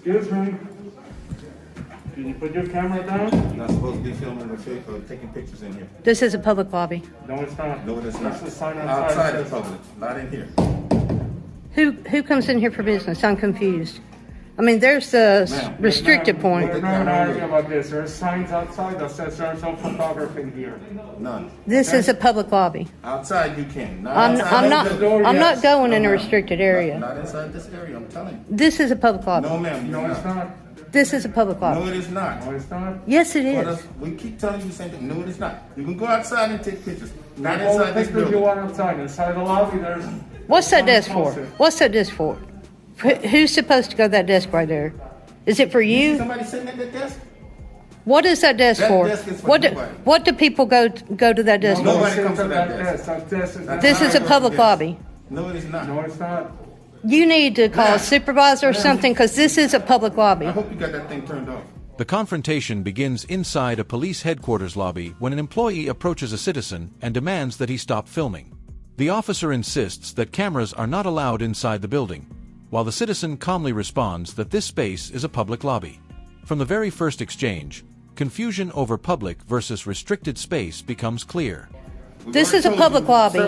Excuse me. Can you put your camera down? Not supposed to be filming or taking pictures in here. This is a public lobby. No, it's not. No, it is not. That's the sign Outside outside. the public, not in here. Who comes in here for business? I'm confused. I mean, there's the Ma'am. restricted We're point. not arguing about this. There's signs outside that says there's no photography in here. None. This is a public lobby. Outside you can. Not I'm outside not. the door. I'm not going in a No, ma'am. restricted area. Not inside this area, I'm telling you. This is a public lobby. No, ma'am. No, you're it's not. This is a public No, lobby. it is not. No, it's not. Yes, it Well, is. we keep telling you the same thing. No, it is not. You can go outside and take pictures. Not All the inside this pictures you building. want outside. Inside the lobby, there's. What's that signs desk for? posted. What's that desk for? Who's supposed to go to that desk right there? Is it for You see you? somebody sitting at that desk? What is that desk That for? desk is for What do, nobody. what do people go to that desk No, for? Nobody sits comes to at that desk. That desk is not. This is a public lobby. No, it is not. No, it's not. You need to call a supervisor or something because this is a public lobby. I hope you got that thing turned off. The confrontation begins inside a police headquarters lobby when an employee approaches a citizen and demands that he stop filming. The officer insists that cameras are not allowed inside the building, while the citizen calmly responds that this space is a public lobby. From the very first exchange, confusion over public versus restricted space becomes clear. This is a public lobby.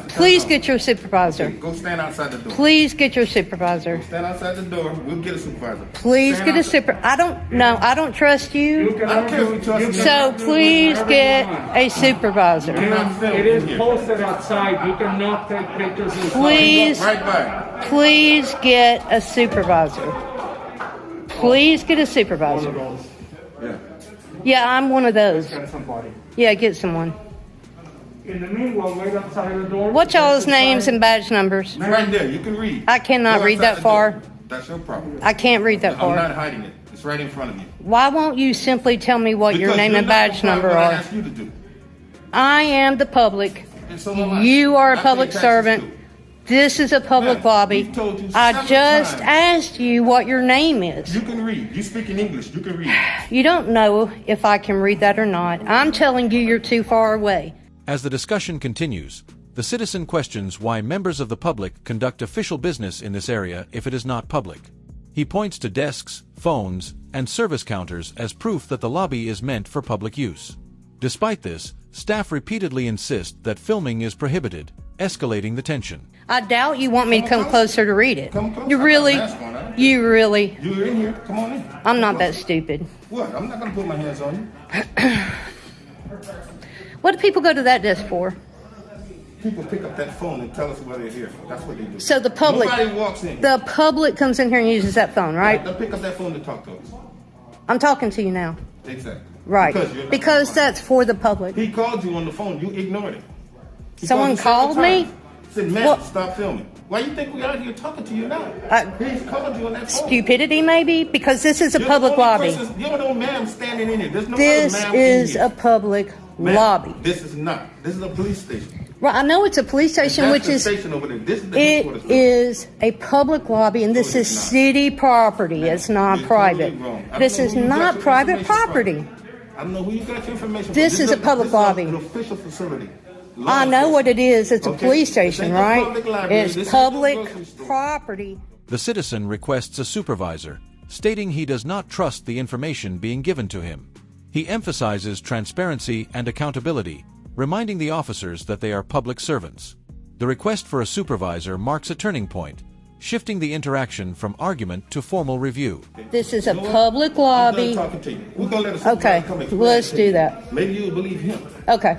Please get your supervisor. Go stand outside the door. Please get your supervisor. Stand outside the door. We'll get a supervisor. Please Stand get a outside. super. I don't trust You you. can I don't care if you trust me. So please get a supervisor. It is posted outside. You cannot take pictures inside. Please, Right by. please get a supervisor. Please get a supervisor. Yeah. Yeah, I'm one of those. Get somebody. Yeah, get someone. In the meanwhile, wait outside the door. What's y'all's names and badge numbers? It's right there. You can read. I cannot Go read outside that the far. door. That's your problem. I can't read that I'm far. not hiding it. It's right in front of you. Why won't you simply tell me what your Because name you're and not badge complying number with what I are? asked you to do. I am the public. And so am I. You are a I pay public taxes servant. too. This is a public Ma'am, lobby. we've told you I several just times. asked you what your name is. You can read. You speak in English. You can read. You don't know if I can read that or not. I'm telling you, you're too far away. As the discussion continues, the citizen questions why members of the public conduct official business in this area if it is not public. He points to desks, phones, and service counters as proof that the lobby is meant for public use. Despite this, staff repeatedly insist that filming is prohibited, escalating the tension. I doubt you want me to come closer to read it. Come close. You I got really, a mask on. I don't you really, You're in here. Come on in. I'm not that stupid. What? I'm not going to put my hands on you. What do people go to that desk for? People pick up that phone and tell us why they're here. That's what they do. So the public, Nobody walks in. the public comes in here and uses that phone, right? They'll pick up that phone to talk to us. I'm talking to you now. Exactly. Right. Because, you're not Because complying. that's for the public. He called you on the phone. You ignored it. He Someone called you called several me? times. Said, "Man, What? stop filming." Why you think we out here talking to you now? He's called you on that phone. Stupidity, maybe? Because this is a You're public the only lobby. person- You're the only man standing in here. There's no This other man is in a here. public Ma'am, lobby. This is not. This is a police station. Right, I know it's a police station, That's which the is, station over there. This is the it headquarters building. is a public lobby, and this No, is it's not. city property. It's not You're private. totally wrong. I don't This know is who you got not your private information from. property. I don't know who you got your information from. This is a public lobby. An official facility. I know what it is. It's a Okay. police This station, ain't no right? public library. This It's ain't no public grocery store. property. The citizen requests a supervisor, stating he does not trust the information being given to him. He emphasizes transparency and accountability, reminding the officers that they are public servants. The request for a supervisor marks a turning point, shifting the interaction from argument to formal review. This is a You know what? public I'm done lobby. talking to you. We're gonna let a supervisor Okay, come explain let's to do you. that. Maybe you'll believe him. Okay.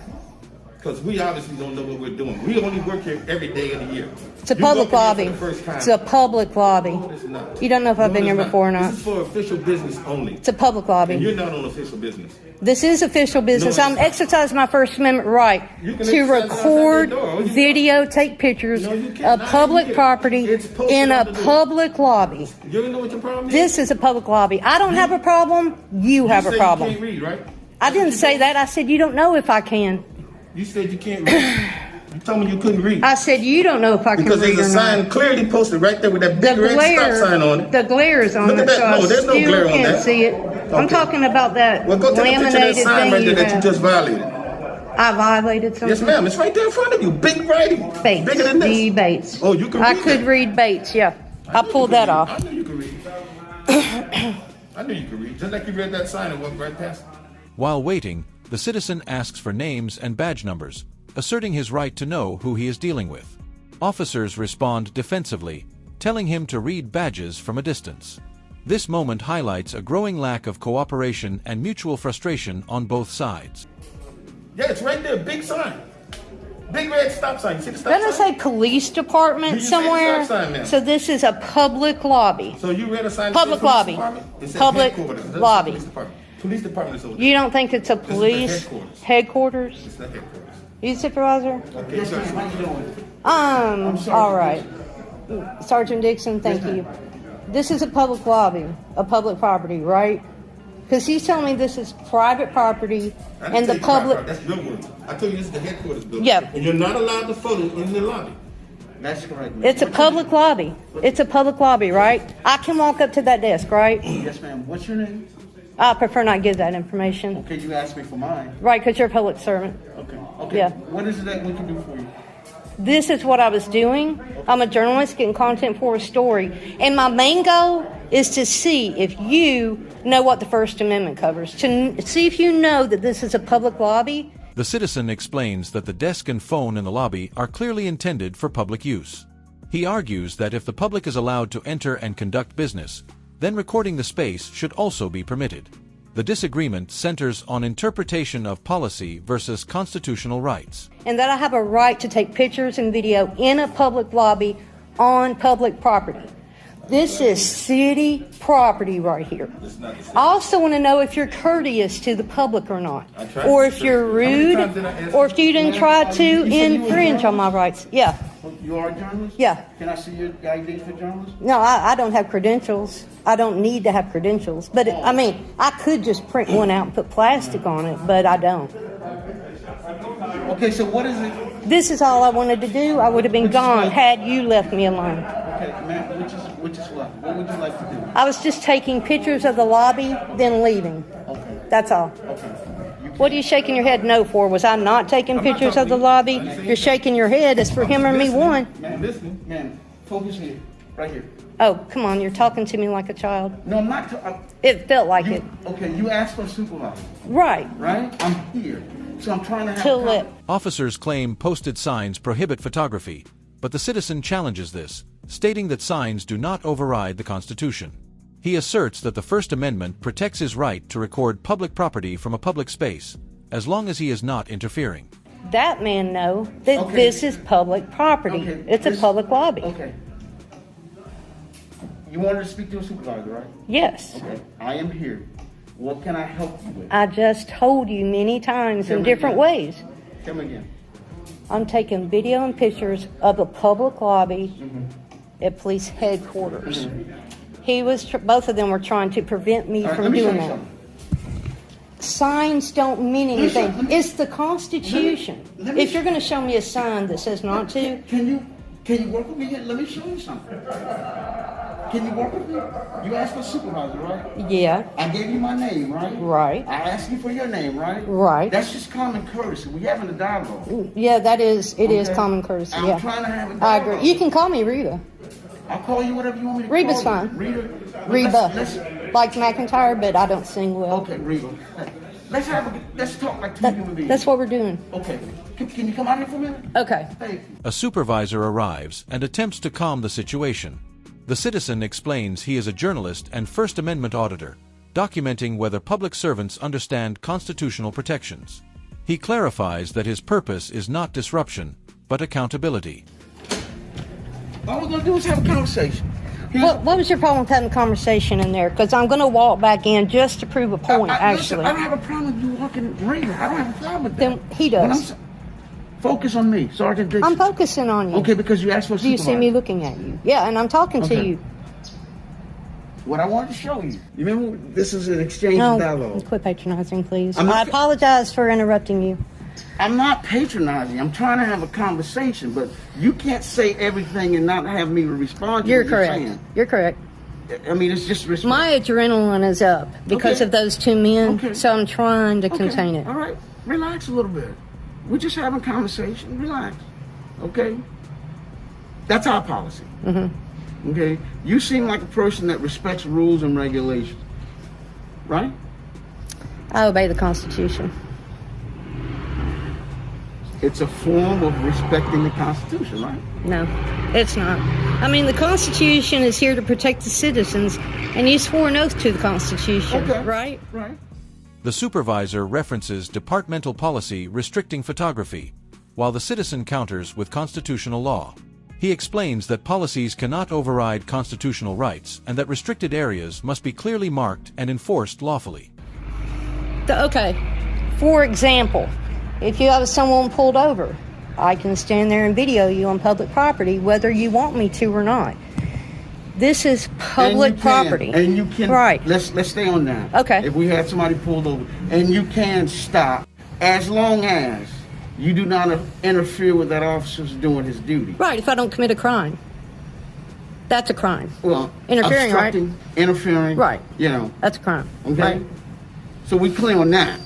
Because we obviously don't know what we're doing. We only work here every day of the year. It's a You public walk in here lobby. for the first time. It's a public lobby. No, it's not. You don't know if I've No, been it's here not. before or not. This is for official business only. It's a public And lobby. you're not on official business. This is official business. No, I'm it's not. exercising my First Amendment right You can to exercise it outside record, the door. You- video, take pictures No, you can't. of Not public here. property It's posted in a on the door. public lobby. You don't know what your problem is? This is a public lobby. I don't have a problem. You have You a said problem. You can't read, right? I didn't say that. I said you don't know if I can. You said you can't read. You told me you couldn't read. I said you don't know if I can Because read there's a or not. sign clearly posted right there with that The big red glare, stop sign on it. the glare is on Look it, at that. so I No, there's no still glare on can't that. see it. I'm Okay. talking about that Well, go take a picture of that laminated sign thing right there you that you have. just violated. I violated something. Yes, ma'am. It's right there in front of you. Big writing. Bates. Bigger than this. D. Bates. Oh, you can I read could that. read Bates, yeah. I I knew pulled you could that read. off. I knew you could read. I knew you could read. Just like you read that sign and walked right past it. While waiting, the citizen asks for names and badge numbers, asserting his right to know who he is dealing with. Officers respond defensively, telling him to read badges from a distance. This moment highlights a growing lack of cooperation and mutual frustration on both sides. Yeah, it's right there. Big sign. Big red stop sign. You see the stop Doesn't it sign? say police department You see the somewhere? stop sign, ma'am? So this is a public lobby. So you read a sign that Public says police lobby. department? It says Public headquarters. It doesn't say lobby. Police department. Police department is over there. You don't think it's a This is the police headquarters. headquarters? It's the headquarters. You supervisor? Okay, sir. How you doing? All right. Sergeant Dixon, thank you. This is a public lobby, a public property, right? Because he's telling me this is private property I didn't and the take public. That's your word. I told you this is the headquarters building. Yeah. And you're not allowed to photo in the lobby. That's correct, ma'am. It's a public lobby. It's a public lobby, right? I can walk up to that desk, right? Yes, ma'am. What's your name? I prefer not give that information. Okay, you asked me for mine. Right, because you're a public servant. Okay. Okay. Yeah. What is it that we can do for you? This is what I was doing. I'm a journalist getting content for a story. And my main goal is to see if you know what the First Amendment covers, to see if you know that this is a public lobby. The citizen explains that the desk and phone in the lobby are clearly intended for public use. He argues that if the public is allowed to enter and conduct business, then recording the space should also be permitted. The disagreement centers on interpretation of policy versus constitutional rights. And that I have a right to take pictures and video in a public lobby on public property. This is city property right here. I also want to know if you're courteous to the public or not. Or if you're rude, or if you didn't try to infringe on my rights. Yeah. You are a journalist? Yeah. Can I see your ID for journalist? No, I don't have credentials. I don't need to have credentials. But, I mean, I could just print one out and put plastic on it, but I don't. Okay, so what is it? This is all I wanted to do. I would have been gone had you left me alone. Okay, ma'am, which is what? What would you like to do? I was just taking pictures of the lobby, then leaving. Okay. That's all. Okay. What are you shaking your head no for? Was I not taking pictures of the lobby? You're shaking your head. It's for him or me one. Ma'am, listen. Ma'am, focus here. Right here. Oh, come on. You're talking to me like a child. No, I'm not. It felt like it. Okay, you asked for a supervisor, Right. right? I'm here. So I'm trying to have Till it. Officers claim posted signs prohibit photography, but the citizen challenges this, stating that signs do not override the Constitution. He asserts that the First Amendment protects his right to record public property from a public space, as long as he is not interfering. That man know that Okay. this is public property. Okay, It's a this- public lobby. Okay. You wanted to speak to a supervisor, right? Yes. Okay. I am here. What can I help you with? I just told you many times Tell in me different again. ways. Tell me again. I'm taking video and pictures of a public lobby at police headquarters. He was, both of them were trying to prevent me All right, from let me show doing you that. something. Signs don't mean me show- anything. It's the Constitution. let me If you're going to show me a sign that says not to, Can you work with me here? Let me show you something. Can you work with me? You asked for a supervisor, right? yeah, I gave you my name, right? right, I asked you for your name, right? right. That's just common courtesy. We're having a dialogue. Yeah, it is Okay? common courtesy, I'm yeah. trying to have a I dialogue. agree. You can call me Reba. I'll call you whatever you want me to Reba's call you. fine. Reba. Reba. Let's, Like McIntyre, but I don't sing well. okay, Reba. Let's talk like two human beings. That's what we're doing. Okay. Can you come out here for a minute? Okay. Thank you. A supervisor arrives and attempts to calm the situation. The citizen explains he is a journalist and First Amendment auditor, documenting whether public servants understand constitutional protections. He clarifies that his purpose is not disruption, but accountability. All we're going to do is have a conversation. What was your problem with having a conversation in there? Because I'm going to walk back in just to prove a point, Listen, actually. I don't have a problem with you walking Reba. I don't have a problem with that. Then he But does. focus on me, Sergeant Dixon. I'm focusing on you. Okay, because you asked for a Do you supervisor. see me looking at you? Yeah, and I'm talking to Okay. you. What I wanted to show you. You remember, this is an exchange No, of dialogue. quit patronizing, please. I'm I not- apologize for interrupting you. I'm not patronizing. I'm trying to have a conversation, but you can't say everything and not have me respond to You're what correct. you're saying. You're correct. I mean, it's just respect. My adrenaline is up because Okay. of those two men, Okay. so I'm trying to Okay, contain it. All right, relax a little bit. We're just having a conversation. Relax, okay? That's our policy. Mm-hmm. Okay, you seem like a person that respects rules and regulations. right? I obey the Constitution. It's a form of respecting the Constitution, right? No, it's not. I mean, the Constitution is here to protect the citizens, and you swore an oath to the Constitution, Okay. right? Right. The supervisor references departmental policy restricting photography, while the citizen counters with constitutional law. He explains that policies cannot override constitutional rights and that restricted areas must be clearly marked and enforced lawfully. Okay, for example, if you have someone pulled over, I can stand there and video you on public property whether you want me to or not. This is public property. And you can, right. Let's stay on that. Okay. If we had somebody pulled over, and you can stop as long as you do not interfere with that officer's doing his duty. Right, if I don't commit a crime. That's a crime. Well, interfering, obstructing, right? interfering. Right. You know. That's a crime. Okay. Right. So we clear on that,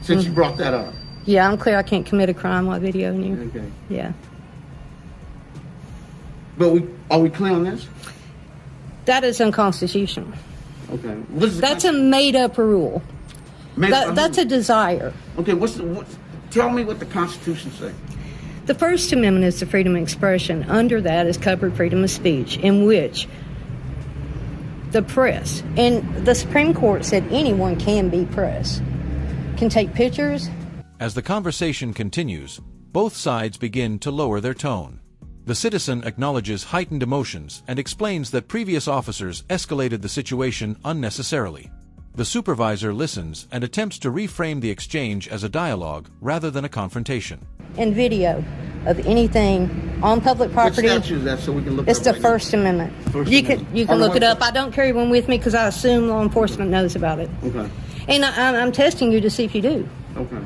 since you brought that up. Yeah, I'm clear I can't commit a crime while videoing you. Okay. Yeah. But are we clear on this? That is unconstitutional. Okay. That's a made-up rule. That's a desire. Okay, tell me what the Constitution says. The First Amendment is the freedom of expression. Under that is covered freedom of speech, in which the press, and the Supreme Court said anyone can be press, can take pictures. As the conversation continues, both sides begin to lower their tone. The citizen acknowledges heightened emotions and explains that previous officers escalated the situation unnecessarily. The supervisor listens and attempts to reframe the exchange as a dialogue rather than a confrontation. And video of anything on public property. What statute is that so we can look It's up the right now? First Amendment. First You Amendment. can look it up. I don't carry one with me because I assume law enforcement knows about it. Okay. And I'm testing you to see if you do. Okay.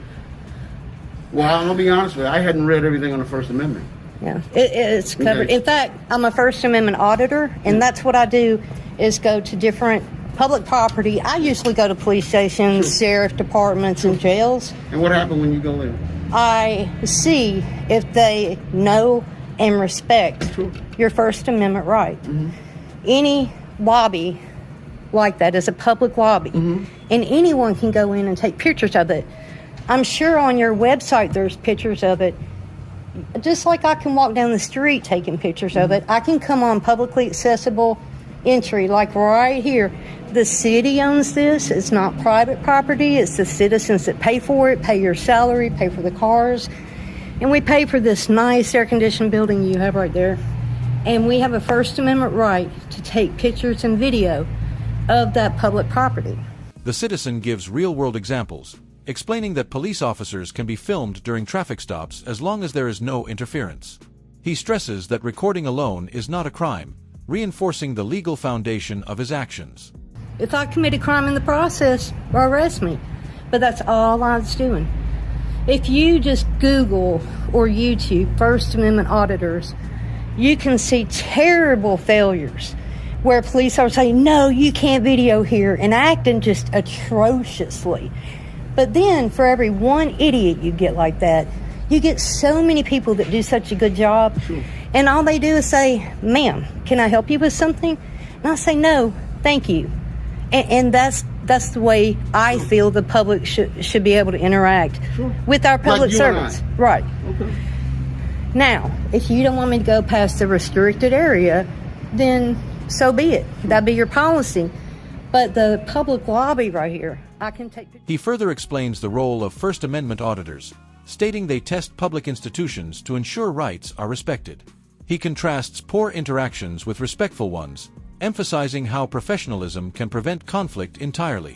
Well, I'm going to be honest with you. I hadn't read everything on the First Amendment. Yeah, it's covered. Okay. In fact, I'm a First Amendment auditor, and that's what I do is go to different public property. I usually go to police stations, sheriff departments, and jails. And what happened when you go in? I see if they know and respect your First Amendment right. Mm-hmm. Any lobby like that is a public lobby, Mm-hmm. and anyone can go in and take pictures of it. I'm sure on your website there's pictures of it. Just like I can walk down the street taking pictures of it, I can come on publicly accessible entry, like right here. The city owns this. It's not private property. It's the citizens that pay for it, pay your salary, pay for the cars. And we pay for this nice air-conditioned building you have right there. And we have a First Amendment right to take pictures and video of that public property. The citizen gives real-world examples, explaining that police officers can be filmed during traffic stops as long as there is no interference. He stresses that recording alone is not a crime, reinforcing the legal foundation of his actions. If I commit a crime in the process, arrest me. But that's all I was doing. If you just Google or YouTube First Amendment auditors, you can see terrible failures where police are saying, no, you can't video here, and acting just atrociously. But then for every one idiot you get like that, you get so many people that do such a good job. Sure. And all they do is say, ma'am, can I help you with something? And I say, no, thank you. And that's the way I feel the public should be able to interact with our public servants. Right. Okay. Now, if you don't want me to go past the restricted area, then so be it. That'd be your policy. But the public lobby right here, I can take pictures. He further explains the role of First Amendment auditors, stating they test public institutions to ensure rights are respected. He contrasts poor interactions with respectful ones, emphasizing how professionalism can prevent conflict entirely.